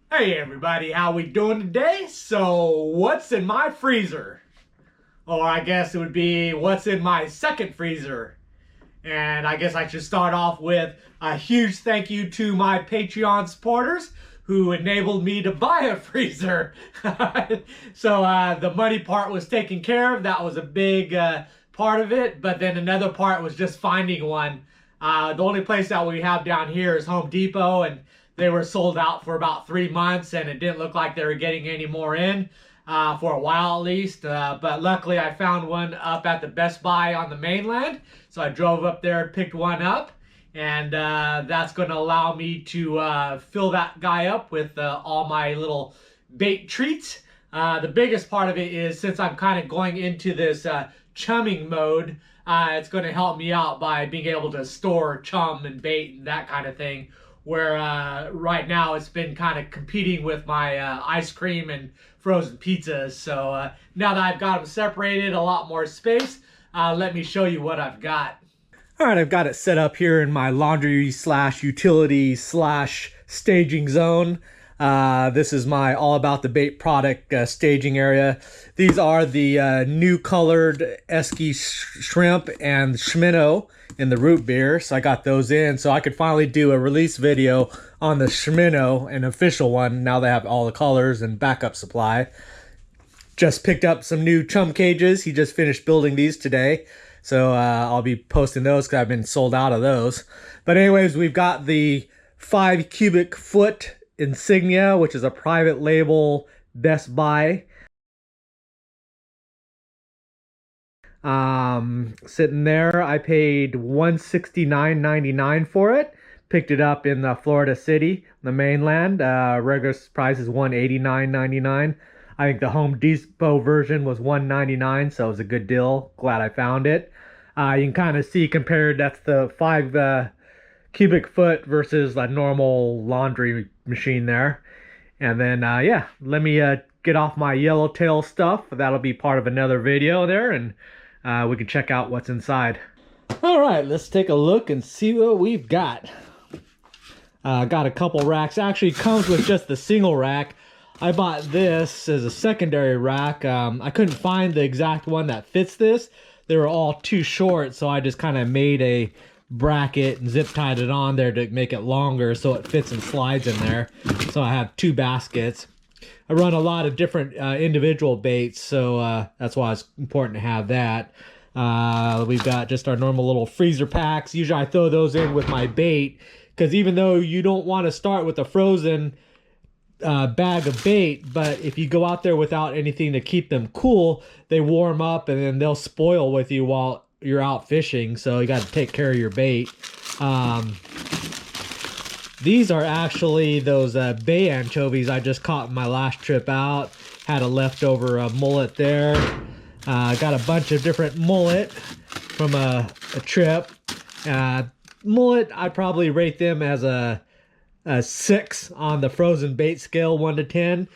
Hey everybody, how we doing today? So, what's in my freezer? Or I guess it would be what's in my second freezer. And I guess I should start off with a huge thank you to my Patreon supporters who enabled me to buy a freezer. So the money part was taken care of. That was a big part of it. But then another part was just finding one. The only place that we have down here is Home Depot, and they were sold out for about 3 months, and it didn't look like they were getting any more in for a while at least. But luckily I found one up at the Best Buy on the mainland. So I drove up there and picked one up. And that's going to allow me to fill that guy up with all my little bait treats. The biggest part of it is, since I'm kind of going into this chumming mode, it's going to help me out by being able to store chum and bait and that kind of thing. Where right now it's been kind of competing with my ice cream and frozen pizzas. So now that I've got them separated, a lot more space, let me show you what I've got. All right, I've got it set up here in my laundry slash utility slash staging zone. This is my All About the Bait product staging area. These are the new colored Esky shrimp and Shimano in the root beer. So I got those in so I could finally do a release video on the Shimano, an official one. Now they have all the colors and backup supply. Just picked up some new chum cages. He just finished building these today. So I'll be posting those because I've been sold out of those. But anyways, we've got the 5 cubic foot insignia, which is a private label Best Buy. Sitting there, I paid $169.99 for it. Picked it up in the Florida City, the mainland. Regular price is $189.99. I think the Home Depot version was $199, so it was a good deal. Glad I found it. You can kind of see compared, that's the 5 cubic foot versus a normal laundry machine there. And then, yeah, let me get off my yellowtail stuff. That'll be part of another video there, and we can check out what's inside. All right, let's take a look and see what we've got. Got a couple racks. Actually, comes with just the single rack. I bought this as a secondary rack. I couldn't find the exact one that fits this. They were all too short, so I just kind of made a bracket and zip tied it on there to make it longer so it fits and slides in there. So I have 2 baskets. I run a lot of different individual baits, so that's why it's important to have that. We've got just our normal little freezer packs. Usually I throw those in with my bait, because even though you don't want to start with a frozen bag of bait, but if you go out there without anything to keep them cool, they warm up and then they'll spoil with you while you're out fishing. So you got to take care of your bait. These are actually those bay anchovies I just caught in my last trip out. Had a leftover mullet there. Got a bunch of different mullet from a trip. Mullet, I'd probably rate them as a 6 on the frozen bait scale, 1 to 10.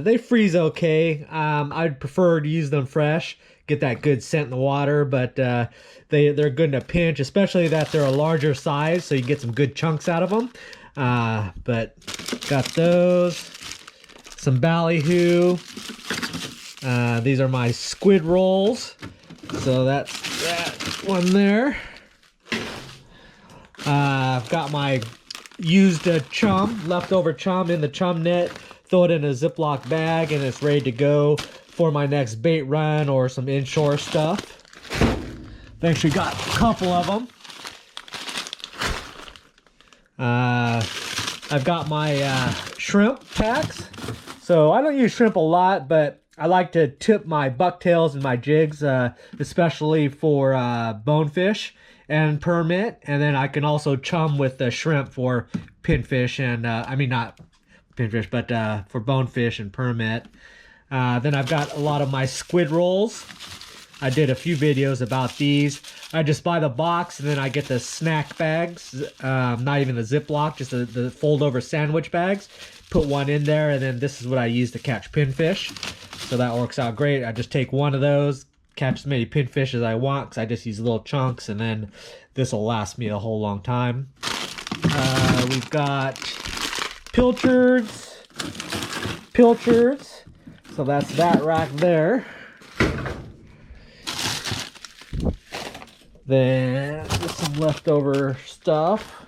They freeze okay. I'd prefer to use them fresh, get that good scent in the water, but they're good in a pinch, especially that they're a larger size, so you get some good chunks out of them. But got those, some ballyhoo. These are my squid rolls, so that's that one there. I've got my used chum, leftover chum in the chum net. Throw it in a Ziploc bag and it's ready to go for my next bait run or some inshore stuff. I've actually got a couple of them. I've got my shrimp packs. So I don't use shrimp a lot, but I like to tip my bucktails and my jigs, especially for bonefish and permit. And then I can also chum with the shrimp for pinfish and, I mean, not pinfish, but for bonefish and permit. Then I've got a lot of my squid rolls. I did a few videos about these. I just buy the box and then I get the snack bags, not even the Ziploc, just the fold over sandwich bags. Put one in there, and then this is what I use to catch pinfish. So that works out great. I just take one of those, catch as many pinfish as I want, because I just use little chunks, and then this will last me a whole long time. We've got pilchards, pilchers. So that's that rack there. Then just some leftover stuff.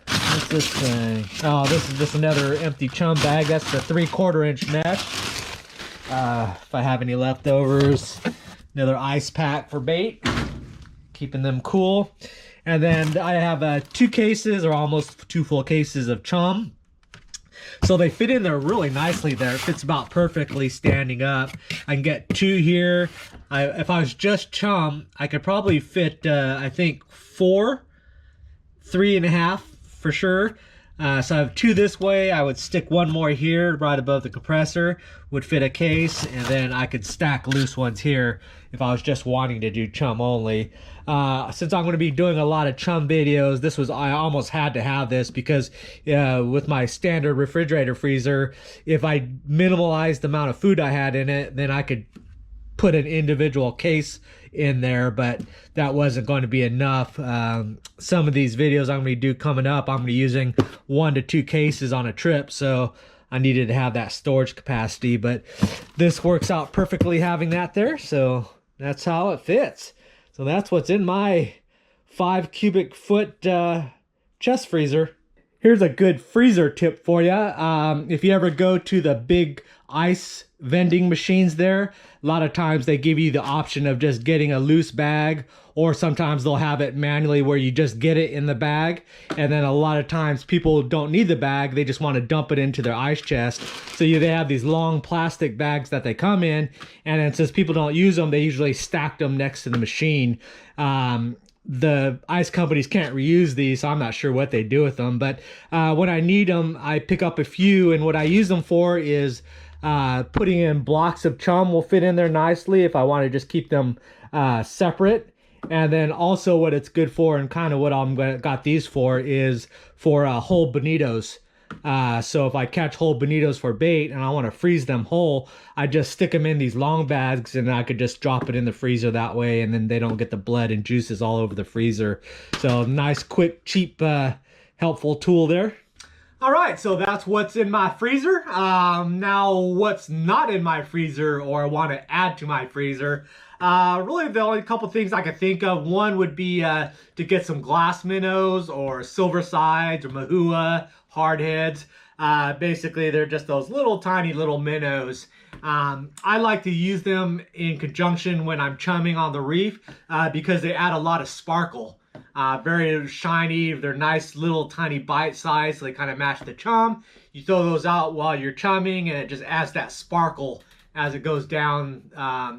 What's this thing? Oh, this is just another empty chum bag. That's the 3/4 inch mesh. If I have any leftovers. Another ice pack for bait, keeping them cool. And then I have 2 cases, or almost 2 full cases of chum. So they fit in there really nicely there. It fits about perfectly standing up. I can get 2 here. If I was just chum, I could probably fit, I think, 4, 3.5 for sure. So I have 2 this way. I would stick 1 more here right above the compressor, would fit a case, and then I could stack loose ones here if I was just wanting to do chum only. Since I'm going to be doing a lot of chum videos, I almost had to have this because with my standard refrigerator freezer, if I minimalized the amount of food I had in it, then I could put an individual case in there, but that wasn't going to be enough. Some of these videos I'm going to do coming up, I'm going to be using 1 to 2 cases on a trip, so I needed to have that storage capacity, but this works out perfectly having that there, so that's how it fits. So that's what's in my 5 cubic foot chest freezer. Here's a good freezer tip for you. If you ever go to the big ice vending machines there, a lot of times they give you the option of just getting a loose bag, or sometimes they'll have it manually where you just get it in the bag. And then a lot of times people don't need the bag, they just want to dump it into their ice chest. So they have these long plastic bags that they come in, and then since people don't use them, they usually stack them next to the machine. The ice companies can't reuse these, so I'm not sure what they do with them, but when I need them, I pick up a few, and what I use them for is putting in blocks of chum will fit in there nicely if I want to just keep them separate. And then also what it's good for, and kind of what got these for, is for whole bonitos. So if I catch whole bonitos for bait and I want to freeze them whole, I just stick them in these long bags, and I could just drop it in the freezer that way, and then they don't get the blood and juices all over the freezer. So nice, quick, cheap, helpful tool there. All right, so that's what's in my freezer. Now what's not in my freezer, or I want to add to my freezer. Really the only couple things I could think of. One would be to get some glass minnows or silver sides or mahua hardheads. Basically they're just those little tiny little minnows. I like to use them in conjunction when I'm chumming on the reef because they add a lot of sparkle. Very shiny, they're nice little tiny bite size, so they kind of match the chum. You throw those out while you're chumming, and it just adds that sparkle as it goes down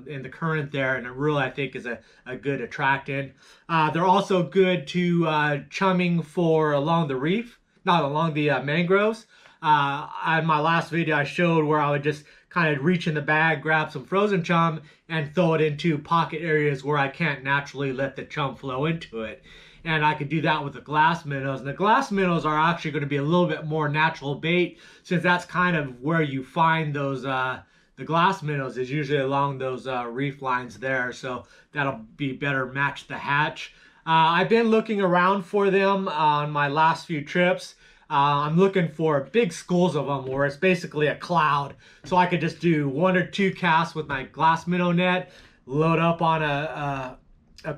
in the current there, and it really, I think, is a good attractant. They're also good to chumming for along the reef, not along the mangroves. On my last video I showed where I would just kind of reach in the bag, grab some frozen chum, and throw it into pocket areas where I can't naturally let the chum flow into it. And I could do that with the glass minnows. And the glass minnows are actually going to be a little bit more natural bait, since that's kind of where you find those the glass minnows is usually along those reef lines there. So that'll be better match the hatch. I've been looking around for them on my last few trips. I'm looking for big schools of them where it's basically a cloud. So I could just do 1 or 2 casts with my glass minnow net, load up on a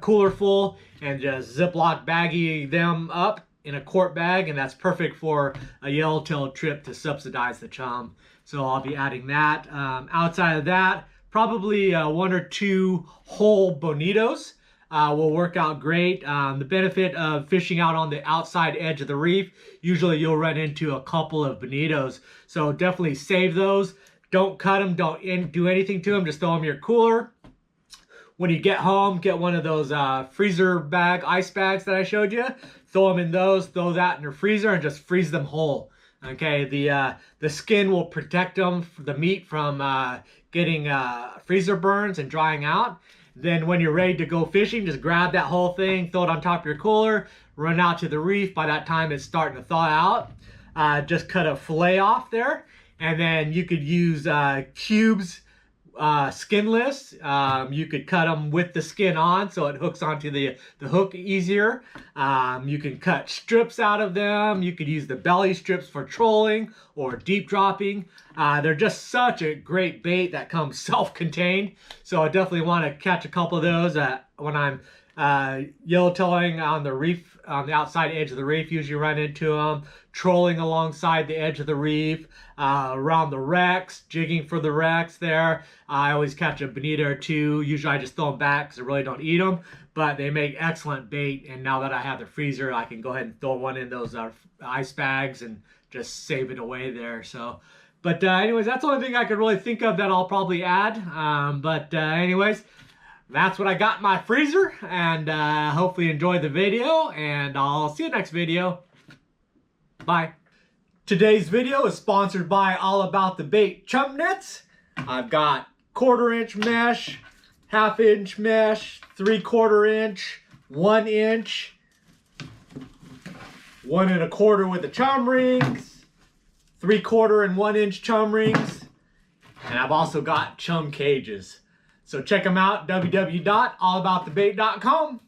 cooler full, and just Ziploc baggie them up in a quart bag, and that's perfect for a yellowtail trip to subsidize the chum. So I'll be adding that. Outside of that, probably 1 or 2 whole bonitos will work out great. The benefit of fishing out on the outside edge of the reef, usually you'll run into a couple of bonitos. So definitely save those. Don't cut them, don't do anything to them, just throw them in your cooler. When you get home, get one of those freezer bag, ice bags that I showed you. Throw them in those, throw that in your freezer, and just freeze them whole. Okay, the skin will protect them, the meat, from getting freezer burns and drying out. Then when you're ready to go fishing, just grab that whole thing, throw it on top of your cooler, run out to the reef. By that time, it's starting to thaw out. Just cut a fillet off there, and then you could use cubes skinless. You could cut them with the skin on so it hooks onto the hook easier. You can cut strips out of them. You could use the belly strips for trolling or deep dropping. They're just such a great bait that comes self-contained. So I definitely want to catch a couple of those when I'm yellowtowing on the reef, on the outside edge of the reef. Usually run into them, trolling alongside the edge of the reef, around the wrecks, jigging for the wrecks there. I always catch a bonita or two. Usually I just throw them back because I really don't eat them, but they make excellent bait. And now that I have the freezer, I can go ahead and throw one in those ice bags and just save it away there. So, but anyways, that's the only thing I could really think of that I'll probably add. Anyways, that's what I got in my freezer, and hopefully you enjoyed the video, and I'll see you next video. Bye. Today's video is sponsored by All About the Bait chum nets. I've got 1/4 inch mesh, 1/2 inch mesh, 3/4 inch, 1 inch, 1 1/4 with the chum rings, 3/4 and 1 inch chum rings, and I've also got chum cages. So check them out, www.allaboutthebait.com.